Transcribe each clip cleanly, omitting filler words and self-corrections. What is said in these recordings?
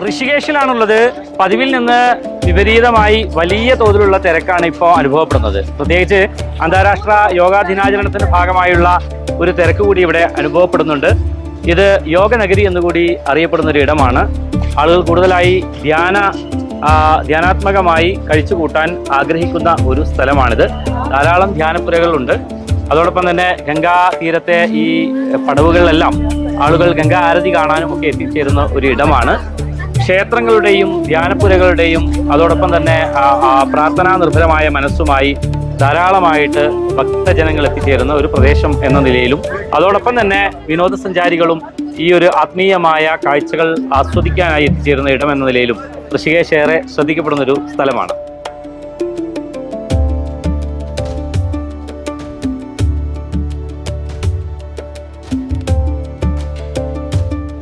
ഋഷികേശിലാണുള്ളത്. പതിവിൽ നിന്ന് വിപരീതമായി വലിയ തോതിലുള്ള തിരക്കാണ് ഇപ്പോൾ അനുഭവപ്പെടുന്നത്. പ്രത്യേകിച്ച് അന്താരാഷ്ട്ര യോഗാ ദിനാചരണത്തിന്റെ ഭാഗമായുള്ള ഒരു തിരക്ക് കൂടി ഇവിടെ അനുഭവപ്പെടുന്നുണ്ട്. ഇത് യോഗ നഗരി എന്നുകൂടി അറിയപ്പെടുന്ന ഒരു ഇടമാണ്. ആളുകൾ കൂടുതലായി ധ്യാനാത്മകമായി കഴിച്ചുകൂട്ടാൻ ആഗ്രഹിക്കുന്ന ഒരു സ്ഥലമാണിത്. ധാരാളം ധ്യാനപ്പുരകളുണ്ട്. അതോടൊപ്പം തന്നെ ഗംഗാ തീരത്തെ ഈ പടവുകളിലെല്ലാം ആളുകൾ ഗംഗാ ആരതി കാണാനും ഒക്കെ എത്തിച്ചേരുന്ന ഒരു ഇടമാണ്. ക്ഷേത്രങ്ങളുടെയും ധ്യാനപ്പുരകളുടെയും അതോടൊപ്പം തന്നെ പ്രാർത്ഥനാ നിർഭരമായ മനസ്സുമായി ധാരാളമായിട്ട് ഭക്തജനങ്ങൾ എത്തിച്ചേരുന്ന ഒരു പ്രദേശം എന്ന നിലയിലും അതോടൊപ്പം തന്നെ വിനോദസഞ്ചാരികളും ഈ ഒരു ആത്മീയമായ കാഴ്ചകൾ ആസ്വദിക്കാനായി എത്തിച്ചേരുന്ന ഇടം എന്ന നിലയിലും ഋഷികേശ് ഏറെ ശ്രദ്ധിക്കപ്പെടുന്നൊരു സ്ഥലമാണ്.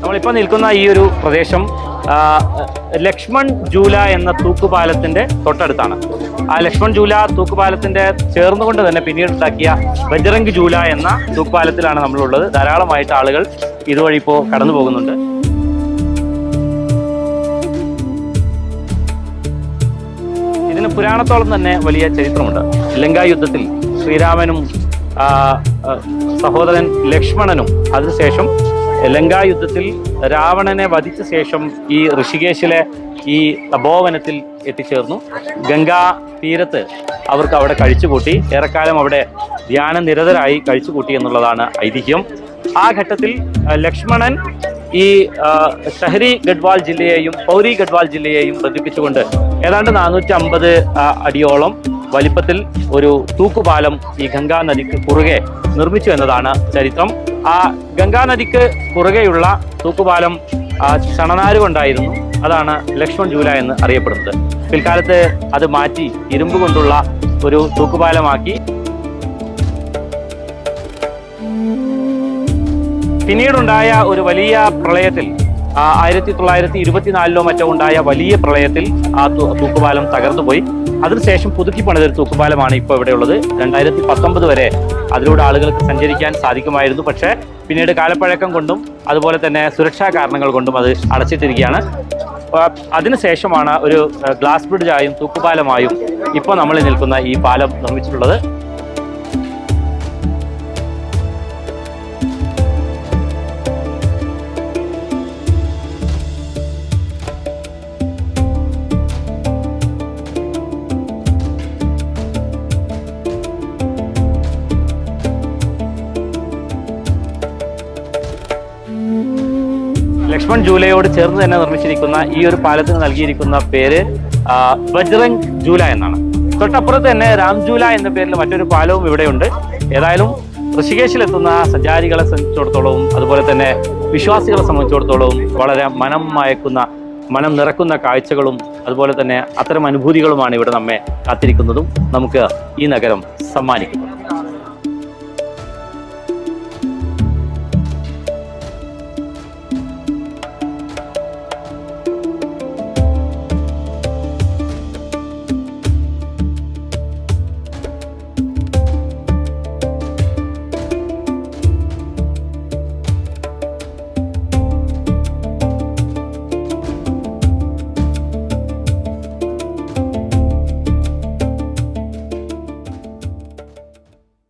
നമ്മളിപ്പോൾ നിൽക്കുന്ന ഈ ഒരു പ്രദേശം ലക്ഷ്മൺ ജൂല എന്ന തൂക്കുപാലത്തിന്റെ തൊട്ടടുത്താണ്. ആ ലക്ഷ്മൺ ജൂല തൂക്കുപാലത്തിന്റെ ചേർന്നുകൊണ്ട് തന്നെ പിന്നീട് ഉണ്ടാക്കിയ ബജ്റംഗ് ജൂല എന്ന തൂക്കുപാലത്തിലാണ് നമ്മളുള്ളത്. ധാരാളമായിട്ട് ആളുകൾ ഇതുവഴി ഇപ്പോൾ കടന്നു പോകുന്നുണ്ട്. ഇതിന് പുരാണത്തോളം തന്നെ വലിയ ചരിത്രമുണ്ട്. ലങ്കാ യുദ്ധത്തിൽ ശ്രീരാമനും സഹോദരൻ ലക്ഷ്മണനും അതിനുശേഷം ലങ്കാ യുദ്ധത്തിൽ രാവണനെ വധിച്ച ശേഷം ഈ ഋഷികേശിലെ ഈ തപോവനത്തിൽ എത്തിച്ചേർന്നു. ഗംഗാ തീരത്ത് അവർക്ക് അവിടെ കഴിച്ചുകൂട്ടി. ഏറെക്കാലം അവിടെ ധ്യാനനിരതരായി കഴിച്ചുകൂട്ടി എന്നുള്ളതാണ് ഐതിഹ്യം. ആ ഘട്ടത്തിൽ ലക്ഷ്മണൻ ഈ ഷഹരി ഗഡ്വാൾ ജില്ലയെയും പൗരി ഗഡ്വാൾ ജില്ലയെയും ബന്ധിപ്പിച്ചുകൊണ്ട് ഏതാണ്ട് 450 അടിയോളം വലിപ്പത്തിൽ ഒരു തൂക്കുപാലം ഈ ഗംഗാ നദിക്ക് കുറുകെ നിർമ്മിച്ചു എന്നതാണ് ചരിത്രം. ആ ഗംഗാ നദിക്ക് കുറുകെയുള്ള തൂക്കുപാലം ചണനാര് കൊണ്ടായിരുന്നു. അതാണ് ലക്ഷ്മൺ ജൂല എന്ന് അറിയപ്പെടുന്നത്. പിൽക്കാലത്ത് അത് മാറ്റി ഇരുമ്പ് കൊണ്ടുള്ള ഒരു തൂക്കുപാലമാക്കി. പിന്നീടുണ്ടായ ഒരു വലിയ പ്രളയത്തിൽ 1924 മറ്റോ ഉണ്ടായ വലിയ പ്രളയത്തിൽ ആ തൂക്കുപാലം തകർന്നുപോയി. അതിനുശേഷം പുതുക്കി പണിതൊരു തൂക്കുപാലമാണ് ഇപ്പോൾ ഇവിടെയുള്ളത്. 2019 വരെ അതിലൂടെ ആളുകൾക്ക് സഞ്ചരിക്കാൻ സാധിക്കുമായിരുന്നു. പക്ഷേ പിന്നീട് കാലപ്പഴക്കം കൊണ്ടും അതുപോലെ തന്നെ സുരക്ഷാ കാരണങ്ങൾ കൊണ്ടും അത് അടച്ചിട്ടിരിക്കുകയാണ്. അതിനുശേഷമാണ് ഒരു ഗ്ലാസ് ബ്രിഡ്ജായും തൂക്കുപാലമായും ഇപ്പോൾ നമ്മൾ നിൽക്കുന്ന ഈ പാലം നിർമ്മിച്ചിട്ടുള്ളത്. ലക്ഷ്മൺ ജൂലയോട് ചേർന്ന് തന്നെ നിർമ്മിച്ചിരിക്കുന്ന ഈ ഒരു പാലത്തിന് നൽകിയിരിക്കുന്ന പേര് ബജ്റംഗ് ജൂല എന്നാണ്. തൊട്ടപ്പുറത്ത് തന്നെ രാം ജൂല എന്ന പേരിൽ മറ്റൊരു പാലവും ഇവിടെയുണ്ട്. ഏതായാലും ഋഷികേശിലെത്തുന്ന സഞ്ചാരികളെ സംബന്ധിച്ചിടത്തോളവും അതുപോലെ തന്നെ വിശ്വാസികളെ സംബന്ധിച്ചിടത്തോളവും വളരെ മനം നിറക്കുന്ന കാഴ്ചകളും അതുപോലെ തന്നെ അത്തരം അനുഭൂതികളുമാണ് ഇവിടെ നമ്മെ കാത്തിരിക്കുന്നതും നമുക്ക് ഈ നഗരം സമ്മാനിക്കുന്നത്.